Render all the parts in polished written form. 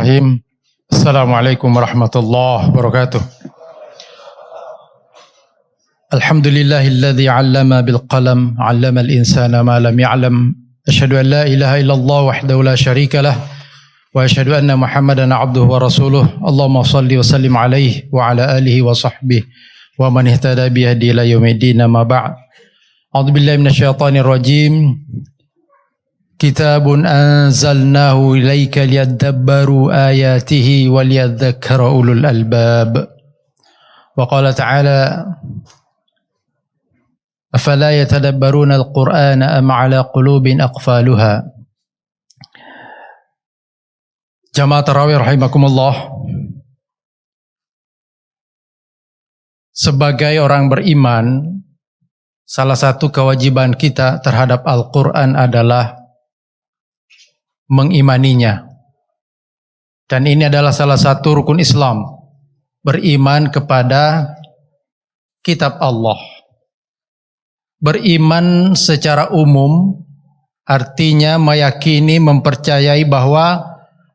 Bismillahirrahmanirrahim. Assalamualaikum warahmatullahi wabarakatuh. Alhamdulillahilladzi 'allama bil qalam, 'allama al insana ma lam ya'lam. Asyhadu an la ilaha illallah wahdahu la syarika lah wa asyhadu anna Muhammadan 'abduhu wa rasuluh. Allahumma shalli wa sallim alaihi wa ala alihi wa sahbihi wa man ihtada bi hadi ila yaumiddin. Ma ba'd. A'udzu billahi minasyaitonir rajim. Kitabun anzalnahu ilaika liyadabbaru ayatihi waliyadzakkara ulul albab. Wa qala ta'ala afala yatadabbaruna al-Qur'ana am 'ala qulubin aqfaluha. Jamaah tarawih rahimakumullah. Sebagai orang beriman, salah satu kewajiban kita terhadap Al-Qur'an adalah mengimaninya. Dan ini adalah salah satu rukun Islam, beriman kepada kitab Allah. Beriman secara umum artinya meyakini, mempercayai bahwa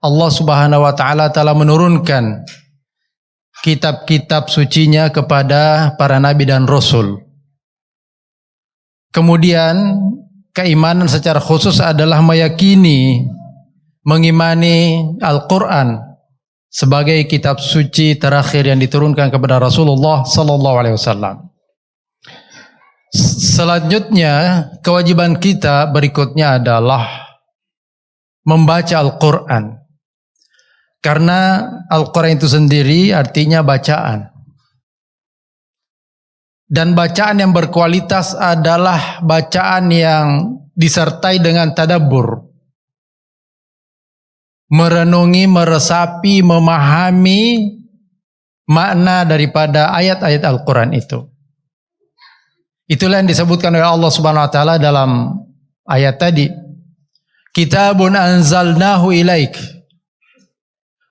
Allah Subhanahu wa taala telah menurunkan kitab-kitab sucinya kepada para nabi dan rasul. Kemudian keimanan secara khusus adalah meyakini, mengimani Al-Quran sebagai kitab suci terakhir yang diturunkan kepada Rasulullah sallallahu alaihi wasallam. Selanjutnya, kewajiban kita berikutnya adalah membaca Al-Quran. Karena Al-Quran itu sendiri artinya bacaan. Dan bacaan yang berkualitas adalah bacaan yang disertai dengan tadabbur. Merenungi, meresapi, memahami makna daripada ayat-ayat Al-Quran itu. Itulah yang disebutkan oleh Allah Subhanahu wa taala dalam ayat tadi. Kitabun anzalnahu ilaik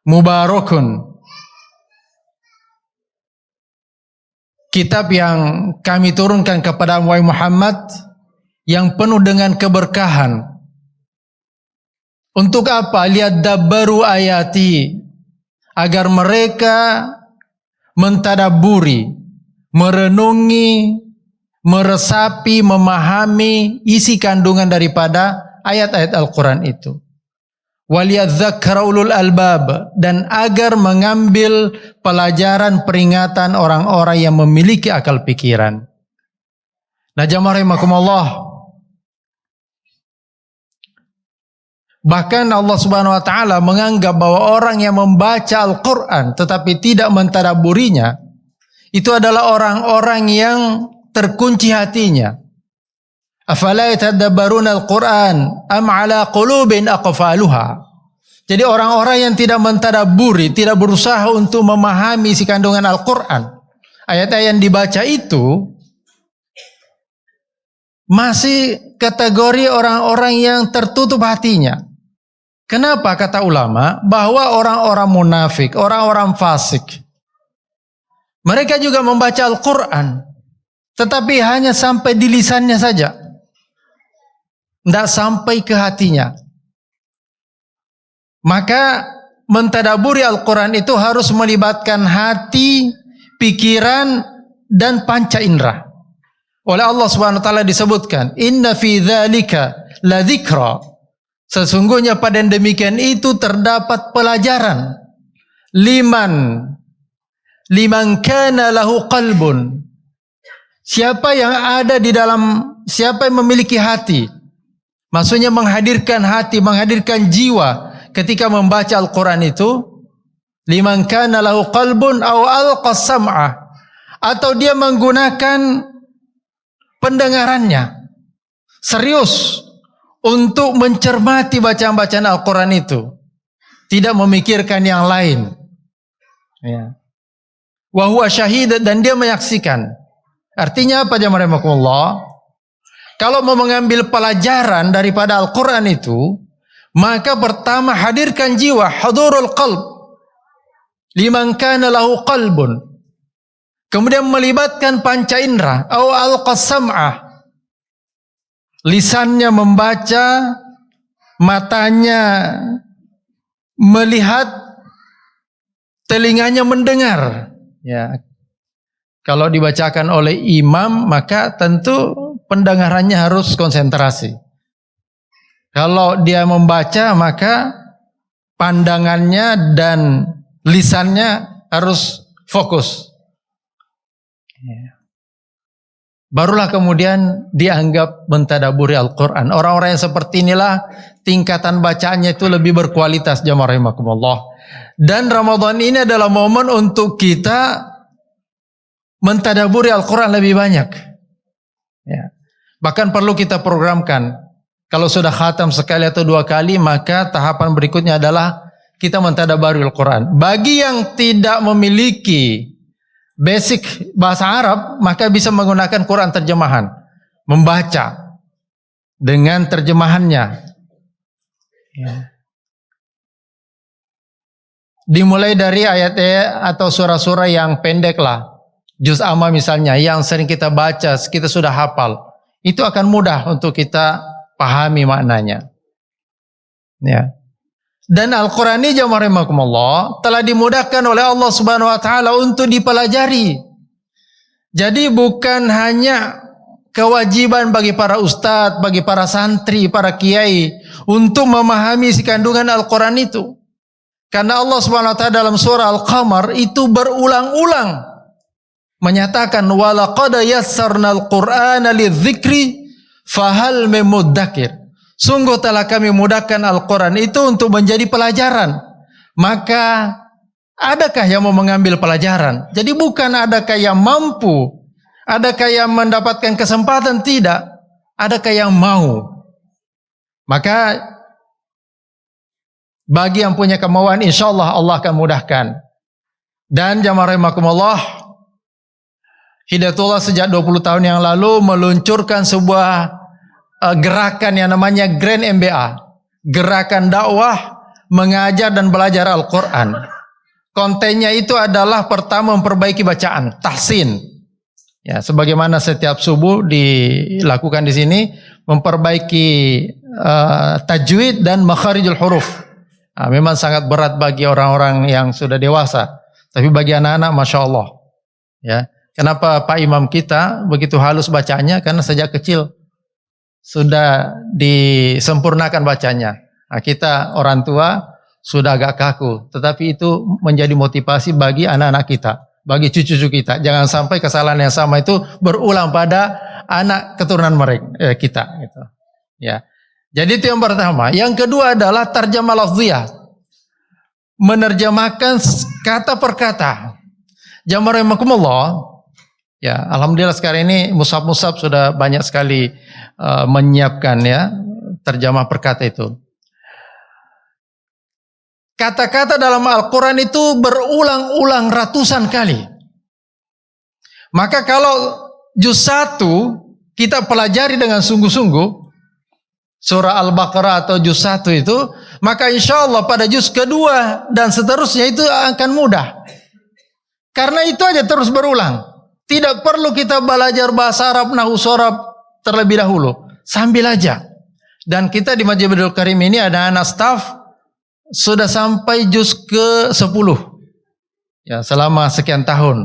mubarakun. Kitab yang kami turunkan kepada Muhammad yang penuh dengan keberkahan. Untuk apa? Liyadabbaru ayati, agar mereka mentadabburi, merenungi, meresapi, memahami isi kandungan daripada ayat-ayat Al-Quran itu. Waliyadzakkara ulul albab, dan agar mengambil pelajaran peringatan orang-orang yang memiliki akal pikiran. Nah, jamaah rahimakumullah, bahkan Allah Subhanahu wa taala menganggap bahwa orang yang membaca Al-Quran tetapi tidak mentadabburinya, itu adalah orang-orang yang terkunci hatinya. Afala yatadabbaruna al-Quran am 'ala qulubin aqfaluha. Jadi orang-orang yang tidak mentadabburi, tidak berusaha untuk memahami isi kandungan Al-Quran, ayat-ayat yang dibaca itu masih kategori orang-orang yang tertutup hatinya. Kenapa kata ulama? Bahwa orang-orang munafik, orang-orang fasik, mereka juga membaca Al-Quran, tetapi hanya sampai di lisannya saja, tidak sampai ke hatinya. Maka mentadaburi Al-Quran itu harus melibatkan hati, pikiran, dan panca indera. Oleh Allah Subhanahu wa taala disebutkan, inna fi dzalika la dzikra. Sesungguhnya pada yang demikian itu terdapat pelajaran. Liman kana lahu qalbun. Siapa yang ada di dalam, siapa yang memiliki hati. Maksudnya menghadirkan hati, menghadirkan jiwa ketika membaca Al-Quran itu. Liman kana lahu qalbun aw alqa sam'ah, atau dia menggunakan pendengarannya serius untuk mencermati bacaan-bacaan Al-Quran itu, tidak memikirkan yang lain. Ya. Wa huwa syahid, dan dia menyaksikan. Artinya apa jamaah rahimakumullah? Kalau mau mengambil pelajaran daripada Al-Quran itu, maka pertama hadirkan jiwa, hudurul qalb. Liman kana lahu qalbun. Kemudian melibatkan panca indera, au alqa sam'ah. Lisannya membaca, matanya melihat, telinganya mendengar. Ya. Kalau dibacakan oleh imam, maka tentu pendengarannya harus konsentrasi. Kalau dia membaca, maka pandangannya dan lisannya harus fokus. Barulah kemudian dianggap mentadaburi Al-Quran. Orang-orang yang seperti inilah tingkatan bacaannya itu lebih berkualitas, jamaah rahimakumullah. Dan Ramadan ini adalah momen untuk kita mentadaburi Al-Quran lebih banyak. Ya. Bahkan perlu kita programkan. Kalau sudah khatam sekali atau dua kali, maka tahapan berikutnya adalah kita mentadaburi Al-Quran. Bagi yang tidak memiliki basic bahasa Arab, maka bisa menggunakan Quran terjemahan. Membaca dengan terjemahannya. Ya. Dimulai dari ayat-ayat atau surah-surah yang pendek lah. Juz amma misalnya, yang sering kita baca, kita sudah hafal. Itu akan mudah untuk kita pahami maknanya. Ya. Dan Al-Quran ini jamaah rahimakumullah telah dimudahkan oleh Allah Subhanahu wa taala untuk dipelajari. Jadi bukan hanya kewajiban bagi para ustadz, bagi para santri, para kiai untuk memahami isi kandungan Al-Quran itu. Karena Allah Subhanahu wa taala dalam surah Al-Qamar itu berulang-ulang menyatakan walaqad yassarnal Qur'ana lidzikri fahal min muddakir. Sungguh telah kami mudahkan Al-Quran itu untuk menjadi pelajaran. Maka adakah yang mau mengambil pelajaran? Jadi bukan adakah yang mampu, adakah yang mendapatkan kesempatan, tidak. Adakah yang mau? Maka bagi yang punya kemauan, insya Allah Allah akan mudahkan. Dan jamaah rahimakumullah, Hidayatullah sejak 20 tahun yang lalu meluncurkan sebuah gerakan yang namanya Grand MBA, gerakan dakwah mengajar dan belajar Al-Quran. Kontennya itu adalah pertama memperbaiki bacaan, tahsin. Ya, sebagaimana setiap subuh dilakukan di sini, memperbaiki tajwid dan makharijul huruf. Nah, memang sangat berat bagi orang-orang yang sudah dewasa, tapi bagi anak-anak, masya Allah. Ya, kenapa Pak Imam kita begitu halus bacanya? Karena sejak kecil sudah disempurnakan bacanya. Nah, kita orang tua sudah agak kaku, tetapi itu menjadi motivasi bagi anak-anak kita, bagi cucu-cucu kita. Jangan sampai kesalahan yang sama itu berulang pada anak keturunan mereka kita. Gitu. Ya, jadi itu yang pertama. Yang kedua adalah tarjamah lafziyah, menerjemahkan kata per kata. Jamaah rahimakumullah. Ya, alhamdulillah sekarang ini mushaf-mushaf sudah banyak sekali menyiapkan ya terjemah perkata itu. Kata-kata dalam Al-Quran itu berulang-ulang ratusan kali. Maka kalau juz 1 kita pelajari dengan sungguh-sungguh surah Al-Baqarah atau juz 1 itu, maka insya Allah pada juz kedua dan seterusnya itu akan mudah. Karena itu aja terus berulang. Tidak perlu kita belajar bahasa Arab, nahwu shorab terlebih dahulu. Sambil aja. Dan kita di Majlis Karim ini ada anak staf sudah sampai juz ke-10. Ya, selama sekian tahun.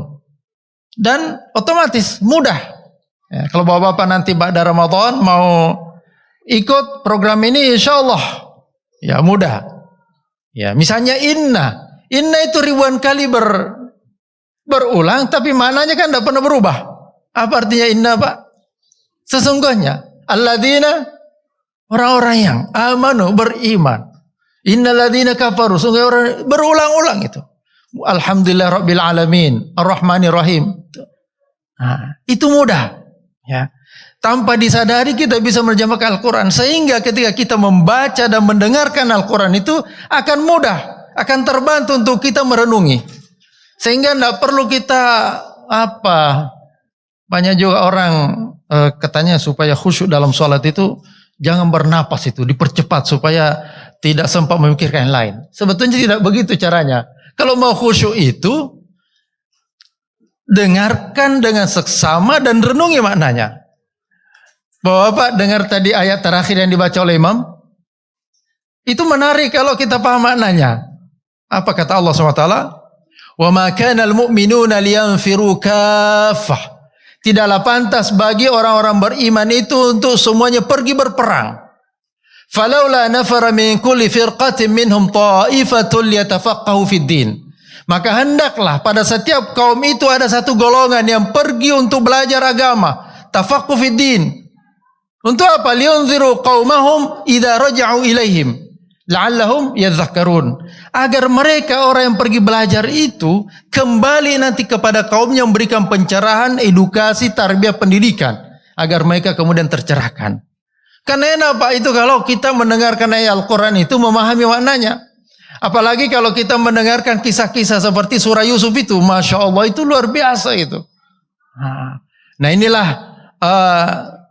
Dan otomatis mudah. Ya, kalau bapak-bapak nanti ba'da Ramadan mau ikut program ini, insya Allah ya mudah. Ya, misalnya inna itu ribuan kali berulang, tapi maknanya kan tidak pernah berubah. Apa artinya inna, Pak? Sesungguhnya alladzina, orang-orang yang amanu, beriman. Innalladzina kafaru, sungguh orang, berulang-ulang itu. Alhamdulillah rabbil alamin, arrahmanir rahim. Nah, itu mudah. Ya. Tanpa disadari kita bisa menerjemahkan Al-Quran, sehingga ketika kita membaca dan mendengarkan Al-Quran itu akan mudah, akan terbantu untuk kita merenungi. Sehingga tidak perlu kita banyak juga orang katanya supaya khusyuk dalam sholat itu jangan bernapas, itu dipercepat supaya tidak sempat memikirkan yang lain. Sebetulnya tidak begitu caranya. Kalau mau khusyuk itu dengarkan dengan seksama dan renungi maknanya. Bapak dengar tadi ayat terakhir yang dibaca oleh imam, itu menarik kalau kita paham maknanya. Apa kata Allah SWT? Wa ma kana al-mu'minuna liyanfiru kaffah. Tidaklah pantas bagi orang-orang beriman itu untuk semuanya pergi berperang. Falaula nafara min kulli firqatin minhum ta'ifatun liyatafaqahu fid din. Maka hendaklah pada setiap kaum itu ada satu golongan yang pergi untuk belajar agama, tafaqquh fid din. Untuk apa? Liyunziru qaumahum idza raja'u ilaihim la'allahum yadhakkarun. Agar mereka orang yang pergi belajar itu kembali nanti kepada kaumnya, memberikan pencerahan, edukasi, tarbiyah, pendidikan, agar mereka kemudian tercerahkan. Karena enak Pak itu kalau kita mendengarkan ayat Al-Quran itu memahami maknanya. Apalagi kalau kita mendengarkan kisah-kisah seperti surah Yusuf itu, Masya Allah itu luar biasa itu. Nah inilah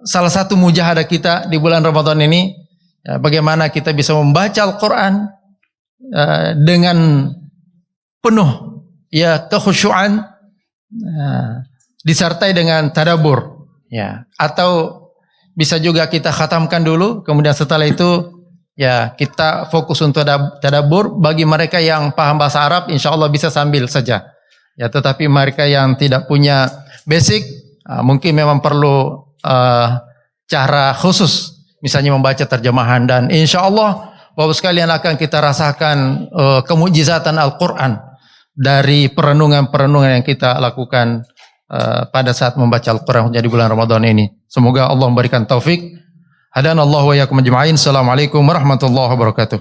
salah satu mujahadah kita di bulan Ramadan ini. Bagaimana kita bisa membaca Al-Quran dengan penuh ya kekhusyuan, disertai dengan tadabbur, ya, atau bisa juga kita khatamkan dulu, kemudian setelah itu ya kita fokus untuk tadabbur. Bagi mereka yang paham bahasa Arab, insya Allah bisa sambil saja. Ya, tetapi mereka yang tidak punya basic, mungkin memang perlu cara khusus, misalnya membaca terjemahan. Dan insya Allah Bapak sekalian akan kita rasakan kemujizatan Al-Quran dari perenungan-perenungan yang kita lakukan pada saat membaca Al-Quran di bulan Ramadan ini. Semoga Allah memberikan taufik. Hadanallahu wa iyyakum ajma'in. Assalamualaikum warahmatullahi wabarakatuh.